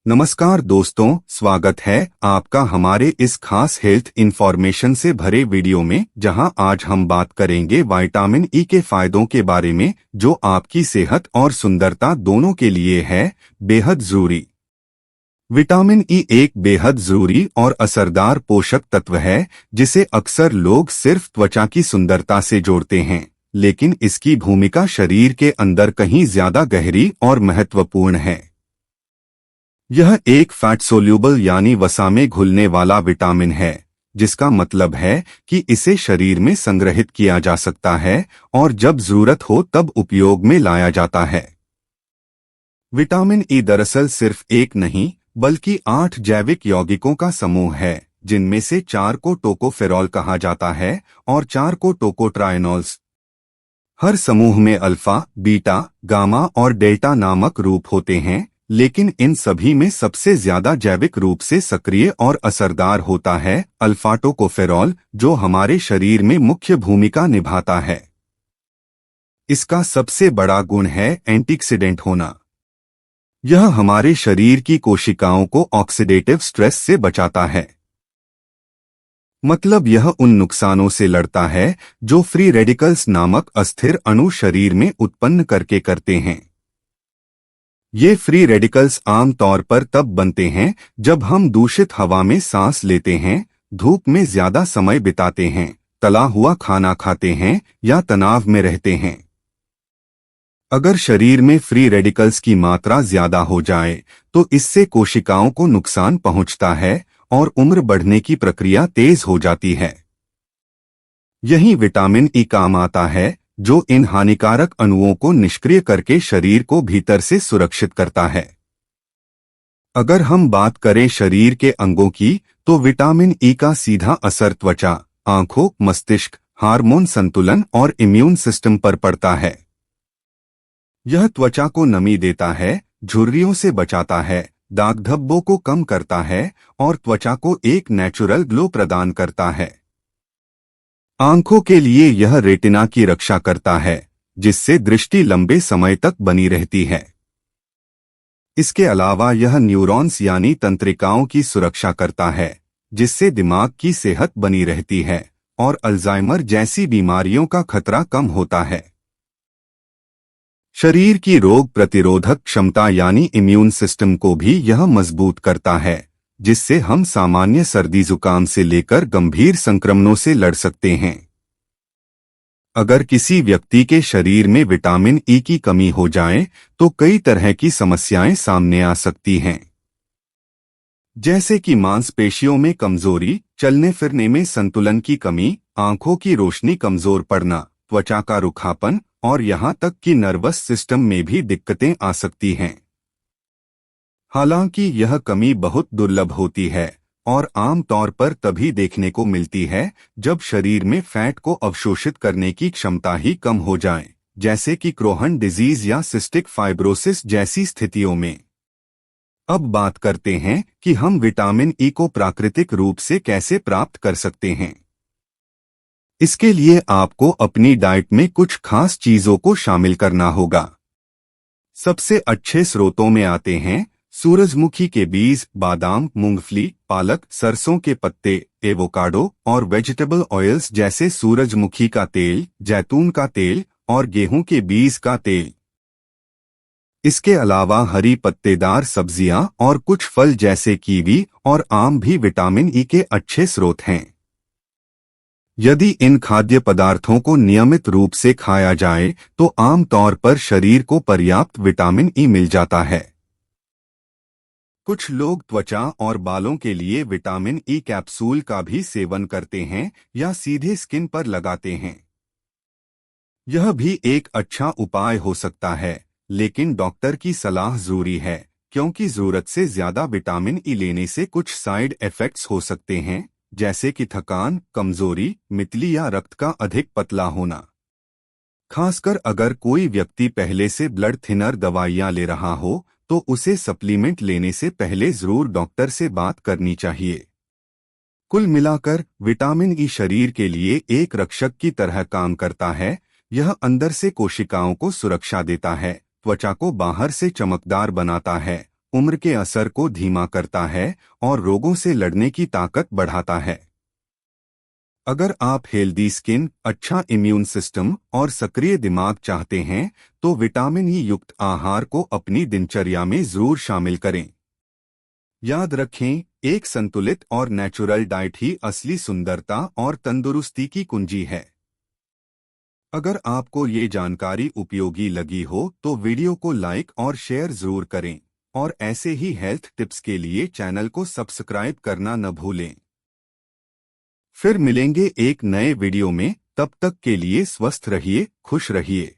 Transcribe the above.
नमस्कार दोस्तों, स्वागत है आपका हमारे इस खास हेल्थ इंफॉर्मेशन से भरे वीडियो में, जहां आज हम बात करेंगे विटामिन ई के फायदों के बारे में, जो आपकी सेहत और सुंदरता दोनों के लिए है बेहद जरूरी। विटामिन ई एक बेहद जरूरी और असरदार पोषक तत्व है, जिसे अक्सर लोग सिर्फ त्वचा की सुंदरता से जोड़ते हैं, लेकिन इसकी भूमिका शरीर के अंदर कहीं ज्यादा गहरी और महत्वपूर्ण है। यह एक फैट सोल्यूबल यानी वसा में घुलने वाला विटामिन है, जिसका मतलब है कि इसे शरीर में संग्रहित किया जा सकता है और जब जरूरत हो तब उपयोग में लाया जाता है। विटामिन ई दरअसल सिर्फ एक नहीं बल्कि 8 जैविक यौगिकों का समूह है, जिनमें से 4 को टोकोफेरॉल कहा जाता है और 4 को टोकोट्राइनोल्स। हर समूह में अल्फा, बीटा, गामा और डेल्टा नामक रूप होते हैं, लेकिन इन सभी में सबसे ज्यादा जैविक रूप से सक्रिय और असरदार होता है अल्फा टोकोफेरॉल, जो हमारे शरीर में मुख्य भूमिका निभाता है। इसका सबसे बड़ा गुण है एंटीऑक्सीडेंट होना। यह हमारे शरीर की कोशिकाओं को ऑक्सीडेटिव स्ट्रेस से बचाता है। मतलब यह उन नुकसानों से लड़ता है जो फ्री रेडिकल्स नामक अस्थिर अणु शरीर में उत्पन्न करते हैं। ये फ्री रेडिकल्स आम तौर पर तब बनते हैं जब हम दूषित हवा में सांस लेते हैं, धूप में ज्यादा समय बिताते हैं, तला हुआ खाना खाते हैं या तनाव में रहते हैं। अगर शरीर में फ्री रेडिकल्स की मात्रा ज्यादा हो जाए तो इससे कोशिकाओं को नुकसान पहुंचता है और उम्र बढ़ने की प्रक्रिया तेज हो जाती है। यही विटामिन ई काम आता है, जो इन हानिकारक अणुओं को निष्क्रिय करके शरीर को भीतर से सुरक्षित करता है। अगर हम बात करें शरीर के अंगों की, तो विटामिन ई का सीधा असर त्वचा, आंखों, मस्तिष्क, हार्मोन संतुलन और इम्यून सिस्टम पर पड़ता है। यह त्वचा को नमी देता है, झुर्रियों से बचाता है, दाग धब्बों को कम करता है और त्वचा को एक नेचुरल ग्लो प्रदान करता है। आंखों के लिए यह रेटिना की रक्षा करता है, जिससे दृष्टि लंबे समय तक बनी रहती है। इसके अलावा यह न्यूरॉन्स यानी तंत्रिकाओं की सुरक्षा करता है, जिससे दिमाग की सेहत बनी रहती है और अल्जाइमर जैसी बीमारियों का खतरा कम होता है। शरीर की रोग प्रतिरोधक क्षमता यानी इम्यून सिस्टम को भी यह मजबूत करता है, जिससे हम सामान्य सर्दी जुकाम से लेकर गंभीर संक्रमणों से लड़ सकते हैं। अगर किसी व्यक्ति के शरीर में विटामिन ई की कमी हो जाए तो कई तरह की समस्याएं सामने आ सकती हैं, जैसे कि मांसपेशियों में कमजोरी, चलने फिरने में संतुलन की कमी, आंखों की रोशनी कमजोर पड़ना, त्वचा का रुखापन और यहां तक कि नर्वस सिस्टम में भी दिक्कतें आ सकती हैं। हालांकि यह कमी बहुत दुर्लभ होती है और आम तौर पर तभी देखने को मिलती है जब शरीर में फैट को अवशोषित करने की क्षमता ही कम हो जाए, जैसे कि क्रोहन डिजीज या सिस्टिक फाइब्रोसिस जैसी स्थितियों में। अब बात करते हैं कि हम विटामिन ई को प्राकृतिक रूप से कैसे प्राप्त कर सकते हैं। इसके लिए आपको अपनी डाइट में कुछ खास चीजों को शामिल करना होगा। सबसे अच्छे स्रोतों में आते हैं सूरजमुखी के बीज, बादाम, मूंगफली, पालक, सरसों के पत्ते, एवोकाडो और वेजिटेबल ऑयल्स जैसे सूरजमुखी का तेल, जैतून का तेल और गेहूं के बीज का तेल। इसके अलावा हरी पत्तेदार सब्जियां और कुछ फल जैसे कीवी और आम भी विटामिन ई के अच्छे स्रोत हैं। यदि इन खाद्य पदार्थों को नियमित रूप से खाया जाए तो आम तौर पर शरीर को पर्याप्त विटामिन ई मिल जाता है। कुछ लोग त्वचा और बालों के लिए विटामिन ई कैप्सूल का भी सेवन करते हैं या सीधे स्किन पर लगाते हैं। यह भी एक अच्छा उपाय हो सकता है, लेकिन डॉक्टर की सलाह जरूरी है, क्योंकि जरूरत से ज्यादा विटामिन ई लेने से कुछ साइड इफेक्ट्स हो सकते हैं, जैसे कि थकान, कमजोरी, मितली या रक्त का अधिक पतला होना। खासकर अगर कोई व्यक्ति पहले से ब्लड थिनर दवाइयां ले रहा हो तो उसे सप्लीमेंट लेने से पहले जरूर डॉक्टर से बात करनी चाहिए। कुल मिलाकर विटामिन ई शरीर के लिए एक रक्षक की तरह काम करता है। यह अंदर से कोशिकाओं को सुरक्षा देता है, त्वचा को बाहर से चमकदार बनाता है उम्र के असर को धीमा करता है और रोगों से लड़ने की ताकत बढ़ाता है। अगर आप हेल्दी स्किन, अच्छा इम्यून सिस्टम और सक्रिय दिमाग चाहते हैं तो विटामिन ई युक्त आहार को अपनी दिनचर्या में जरूर शामिल करें। याद रखें, एक संतुलित और नेचुरल डाइट ही असली सुंदरता और तंदुरुस्ती की कुंजी है। अगर आपको ये जानकारी उपयोगी लगी हो तो वीडियो को लाइक और शेयर जरूर करें और ऐसे ही हेल्थ टिप्स के लिए चैनल को सब्सक्राइब करना न भूलें। फिर मिलेंगे एक नए वीडियो में, तब तक के लिए स्वस्थ रहिए, खुश रहिए।